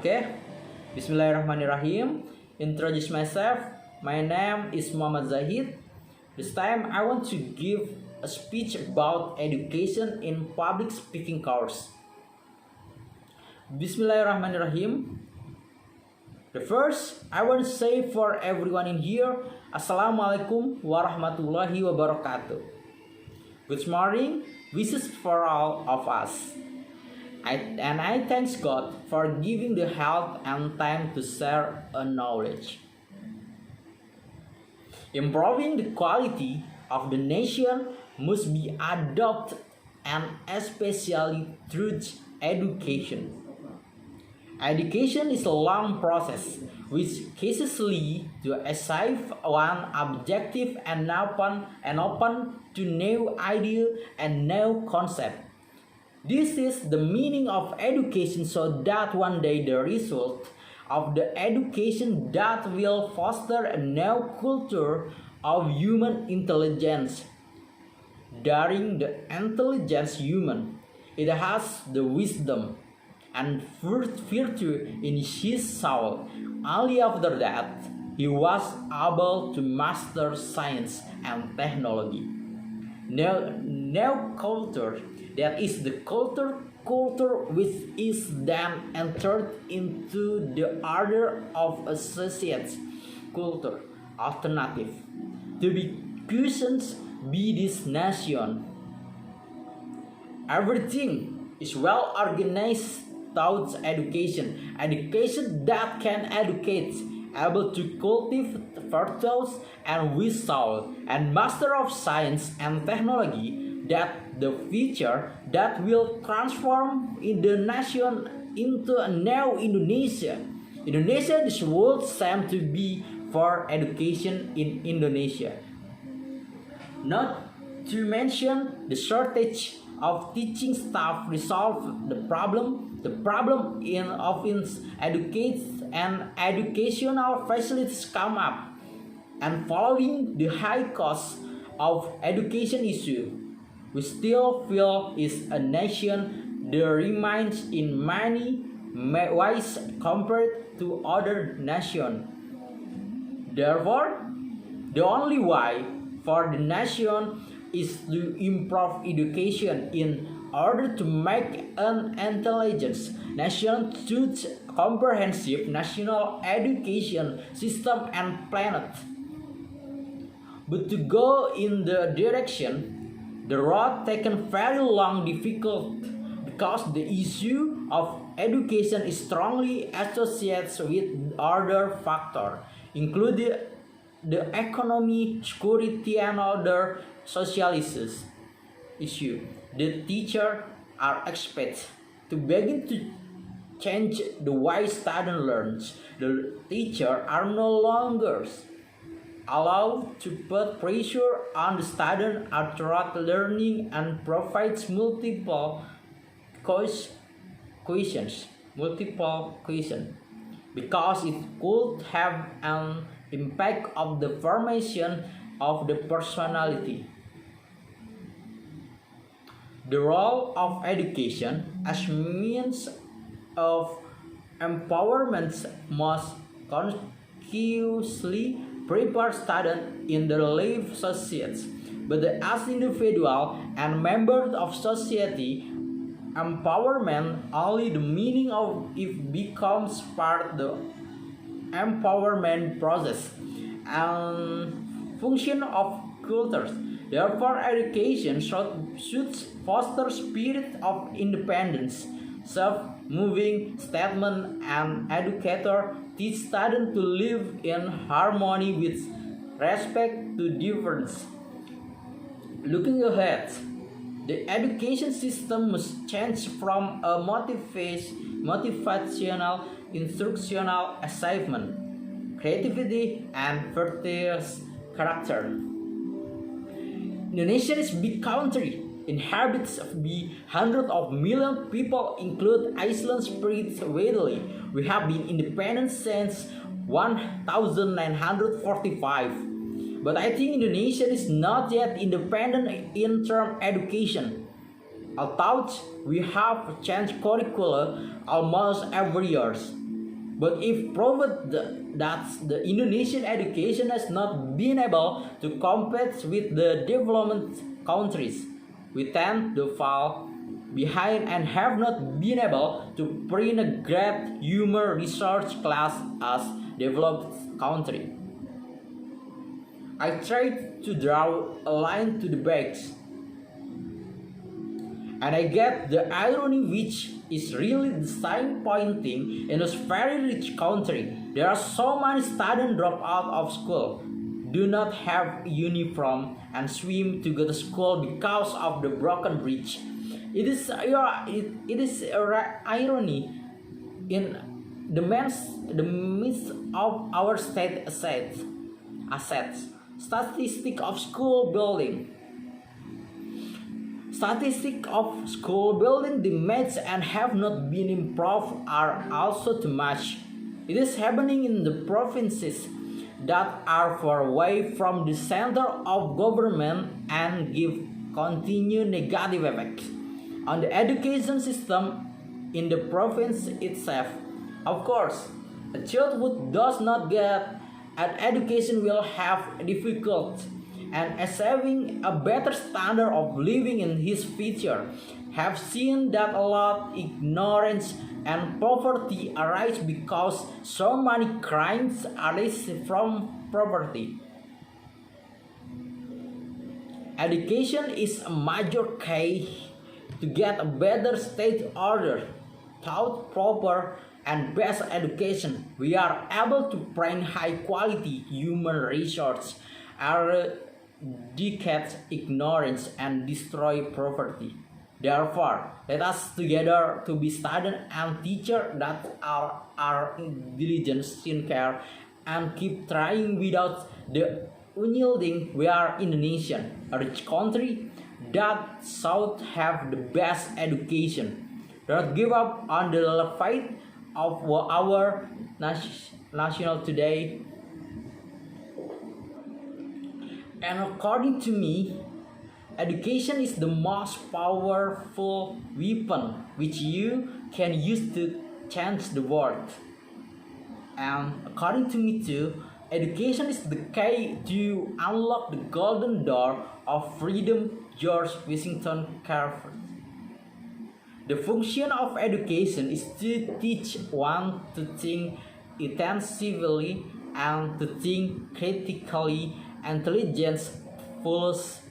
Okay, Bismillahirrahmanirrahim. Introduce myself. My name is Muhammad Zahid. This time I want to give a speech about education in public speaking course. Bismillahirrahmanirrahim. The first, I want to say for everyone in here, Assalamualaikum warahmatullahi wabarakatuh. Good morning, wishes for all of us. I thank God for giving the health and time to share a knowledge. Improving the quality of the nation must be adopted, and especially through education. Education is a long process which cases lead to achieve one objective and open to new idea and new concept. This is the meaning of education, so that one day the result of the education that will foster a new culture of human intelligence. During the intelligence human, it has the wisdom and virtue in his soul. Only after that, he was able to master science and technology. Now culture, that is the culture which is then entered into the order of associates culture alternative to be questions be this nation. Everything is well organized towards education that can educate, able to cultivate virtues and wisdom, and master of science and technology, that the future that will transform in the nation into a new Indonesia. Indonesia, this world seems to be for education in Indonesia. Not to mention the shortage of teaching staff resolve the problem of educate and educational facilities come up, and following the high cost of education issue, we still feel is a nation that remains in many ways compared to other nations. Therefore, the only way for the nation is to improve education in order to make an intelligent nation through comprehensive national education system and planet. But to go in the direction, the road taken very long, difficult, because the issue of education is strongly associated with other factors, including the economy, security, and other social issues. The teachers are expected to begin to change the way students learn. The teachers are no longer allowed to put pressure on the student throughout learning and provides multiple questions because it could have an impact of the formation of the personality. The role of education as means of empowerment must consciously prepare students in their life societies, but as individual and members of society, empowerment only the meaning of it becomes part of the empowerment process and function of cultures. Therefore, education should foster spirit of independence, self-moving statement, and educator teach students to live in harmony with respect to difference. Looking ahead, the education system must change from a motivational, instructional achievement, creativity, and virtuous character. Indonesia is a big country, inhabits by hundreds of millions of people, include Iceland spirit widely. We have been independent since 1945. But I think Indonesia is not yet independent in terms of education. Although we have changed curricula almost every year, But if proved that the Indonesian education has not been able to compete with the developed countries, we tend to fall behind and have not been able to bring a great human resource class as developed country. I tried to draw a line to the backs, and I get the irony, which is really the same pointing in this very rich country. There are so many students drop out of school, do not have uniform, and swim to go to school because of the broken bridge. It is irony in the midst of our state assets. Statistic of school building. Statistics of school building damaged and have not been improved are also too much. It is happening in the provinces that are far away from the center of government and give continued negative effects on the education system in the province itself. Of course, a child who does not get an education will have difficulty and achieving a better standard of living in his future. Have seen that a lot ignorance and poverty arise because so many crimes arise from poverty. Education is a major key to get a better state order. Without proper and best education, we are able to bring high quality human resources, eradicate ignorance, and destroy poverty. Therefore, let us together to be students and teachers that are diligent, sincere, and keep trying without the unyielding. We are Indonesian, a rich country that should have the best education. Don't give up on the fight of our national today. And according to me, education is the most powerful weapon which you can use to change the world. And according to me too, education is the key to unlock the golden door of freedom. George Washington Carver. The function of education is to teach one to think intensively and to think critically. Intelligence plus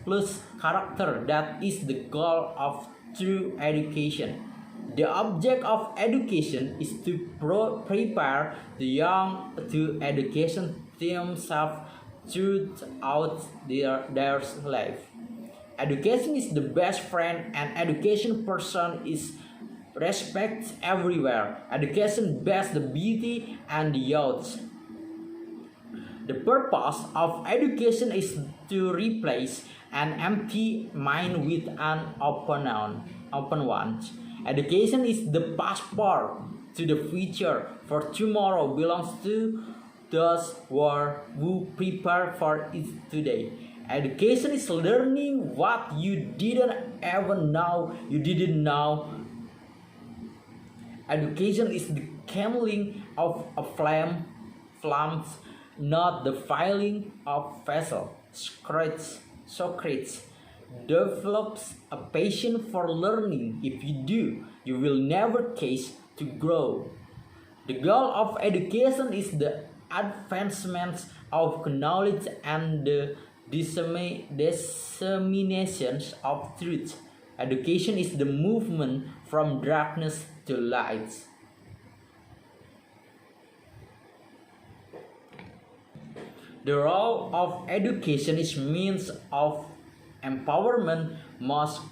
character, that is the goal of true education. The object of education is to prepare the young to education themselves throughout their life. Education is the best friend, and education person is respect everywhere. Education bears the beauty and the youth. The purpose of education is to replace an empty mind with an open one. Education is the passport to the future, for tomorrow belongs to those who prepare for it today. Education is learning what you didn't even know you didn't know. Education is the kindling of a flames, not the filling of vessel. Socrates develops a passion for learning. If you do, you will never cease to grow. The goal of education is the advancement of knowledge and the dissemination of truth. Education is the movement from darkness to light. The role of education is means of empowerment must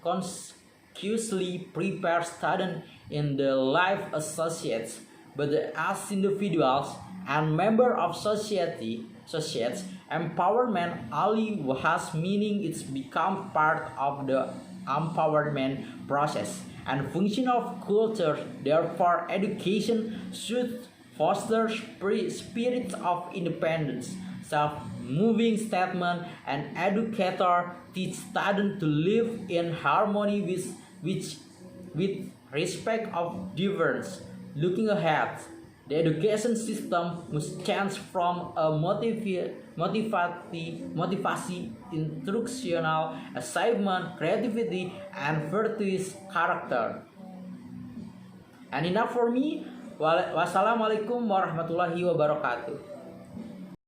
consciously prepare students in the life associates, but as individuals and members of society, empowerment only has meaning it's become part of the empowerment process and function of culture. Therefore, education should foster spirits of independence, self-moving statement, and educator teach students to live in harmony with respect of difference. Looking ahead, the education system must change from a motivasi, instructional, assignment, creativity, and virtuous character. And enough for me. Wassalamualaikum warahmatullahi wabarakatuh.